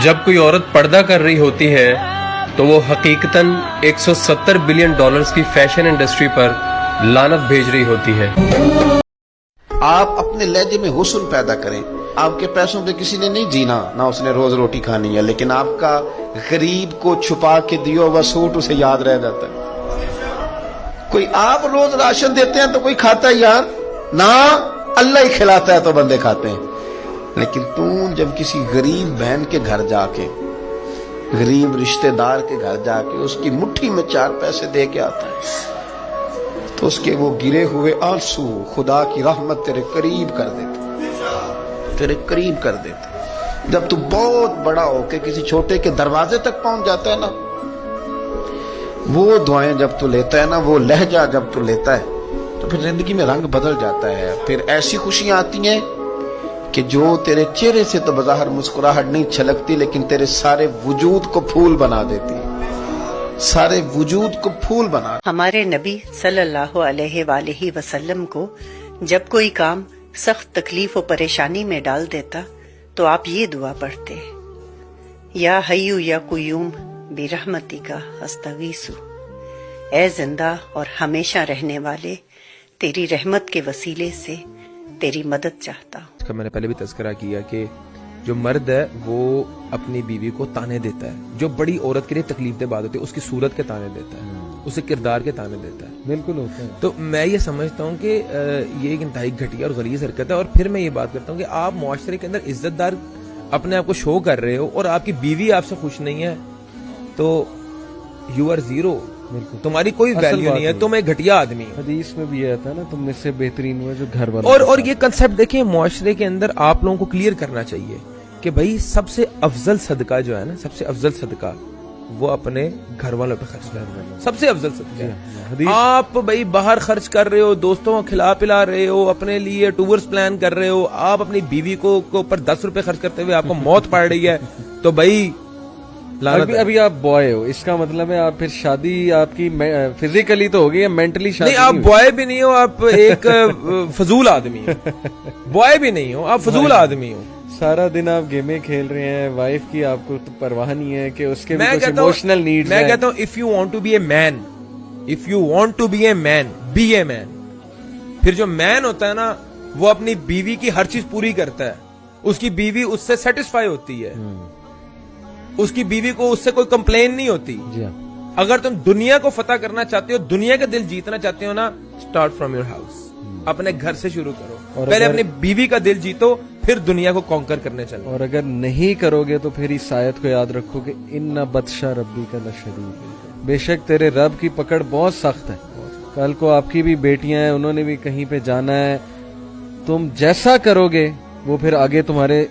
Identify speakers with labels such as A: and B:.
A: جب کوئی عورت پردہ کر رہی ہوتی ہے تو وہ حقیقتاً $170 بلین کی فیشن انڈسٹری پر لعنت بھیج رہی ہوتی ہے۔
B: آپ اپنے لہجے میں حسن پیدا کریں۔ آپ کے پیسوں پہ کسی نے نہیں جینا، نہ اس نے روز روٹی کھانی ہے، لیکن آپ کا غریب کو چھپا کے دیا ہوا سوٹ اسے یاد رہ جاتا ہے۔ کوئی آپ روز راشن دیتے ہیں تو کوئی کھاتا ہے یار؟ نہ، اللہ ہی کھلاتا ہے تو بندے کھاتے ہیں۔ لیکن تم جب کسی غریب بہن کے گھر جا کے، غریب رشتہ دار کے گھر جا کے اس کی مٹھی میں 4 پیسے دے کے آتا ہے تو اس کے وہ گرے ہوئے آنسو خدا کی رحمت تیرے قریب کر دیتے، تیرے قریب کر دیتے۔ جب تو بہت بڑا ہو کے کسی چھوٹے کے دروازے تک پہنچ جاتا ہے نا، وہ دعائیں جب تو لیتا ہے نا، وہ لہجہ جب تو لیتا ہے تو پھر زندگی میں رنگ بدل جاتا ہے۔ پھر ایسی خوشیاں آتی ہیں کہ جو تیرے چہرے سے تو بظاہر مسکراہٹ نہیں چھلکتی، لیکن تیرے سارے وجود کو پھول بنا دیتی ہے، سارے وجود کو پھول بنا۔
C: ہمارے نبی صلی اللہ علیہ وآلہ وسلم کو جب کوئی کام سخت تکلیف و پریشانی میں ڈال دیتا تو آپ یہ دعا پڑھتے، یا حیو یا قیوم برحمتی کا استغیث، اے زندہ اور ہمیشہ رہنے والے، تیری رحمت کے وسیلے سے تیری مدد چاہتا ہوں۔
D: اس کا میں نے پہلے بھی تذکرہ کیا کہ جو مرد ہے وہ اپنی بیوی کو تانے دیتا ہے، جو بڑی عورت کے لیے تکلیف دہ بات ہوتی ہے اس کی صورت کے تانے دیتا ہے، اسے کردار کے تانے دیتا ہے۔
E: بالکل ہوتا ہے۔
D: تو میں یہ سمجھتا ہوں کہ یہ ایک انتہائی گھٹیا اور غلیظ حرکت ہے۔ اور پھر میں یہ بات کرتا ہوں کہ آپ معاشرے کے اندر عزت دار اپنے آپ کو شو کر رہے ہو اور آپ کی بیوی آپ سے خوش نہیں ہے تو یو آر زیرو، تمہاری کوئی ویلیو نہیں ہے، تم ایک گھٹیا آدمی ہو۔
E: حدیث میں بھی یہ آتا ہے نا، تم میں سے بہترین وہ جو گھر والا۔
D: اور یہ کنسپٹ دیکھیں معاشرے کے اندر آپ لوگوں کو کلیئر کرنا چاہیے کہ بھائی سب سے افضل صدقہ جو ہے نا، سب سے افضل صدقہ وہ اپنے گھر والوں پہ خرچ کرنا، سب سے افضل صدقہ ہے۔ آپ بھائی باہر خرچ کر رہے ہو، دوستوں کو کھلا پلا رہے ہو، اپنے لیے ٹورز پلان کر رہے ہو، آپ اپنی بیوی کو اوپر $10 خرچ کرتے ہوئے آپ کو موت پڑ رہی ہے تو بھائی
E: ابھی آپ بوائے ہو، اس کا مطلب ہے آپ پھر شادی آپ کی فزیکلی تو ہوگی یا مینٹلی شادی؟
D: نہیں، آپ بوائے بھی نہیں ہو، آپ ایک فضول آدمی ہو۔ بوائے بھی نہیں ہو، آپ فضول آدمی ہو۔
E: سارا دن آپ گیمیں کھیل رہے ہیں، وائف کی آپ کو تو پرواہ نہیں ہے کہ اس کے بھی کچھ ایموشنل نیڈز ہیں۔
D: میں کہتا ہوں if you want to be a man، if you want to be a man، be a man۔ پھر جو مین ہوتا ہے نا وہ اپنی بیوی کی ہر چیز پوری کرتا ہے، اس کی بیوی اس سے سیٹسفائی ہوتی ہے، اس کی بیوی کو اس سے کوئی کمپلین نہیں ہوتی۔ اگر تم دنیا کو فتح کرنا چاہتے ہو، دنیا کا دل جیتنا چاہتے ہو نا، اسٹارٹ فرام یور ہاؤس، اپنے گھر سے شروع کرو، پہلے اپنی بیوی کا دل جیتو پھر دنیا کو کانکر کرنے چلو۔
E: اور اگر نہیں کرو گے تو پھر اس آیت کو یاد رکھو کہ ان بطشا ربی کا لشدید، بے شک تیرے رب کی پکڑ بہت سخت ہے۔ کل کو آپ کی بھی بیٹیاں ہیں، انہوں نے بھی کہیں پہ جانا ہے، تم جیسا کرو گے وہ پھر آگے تمہارے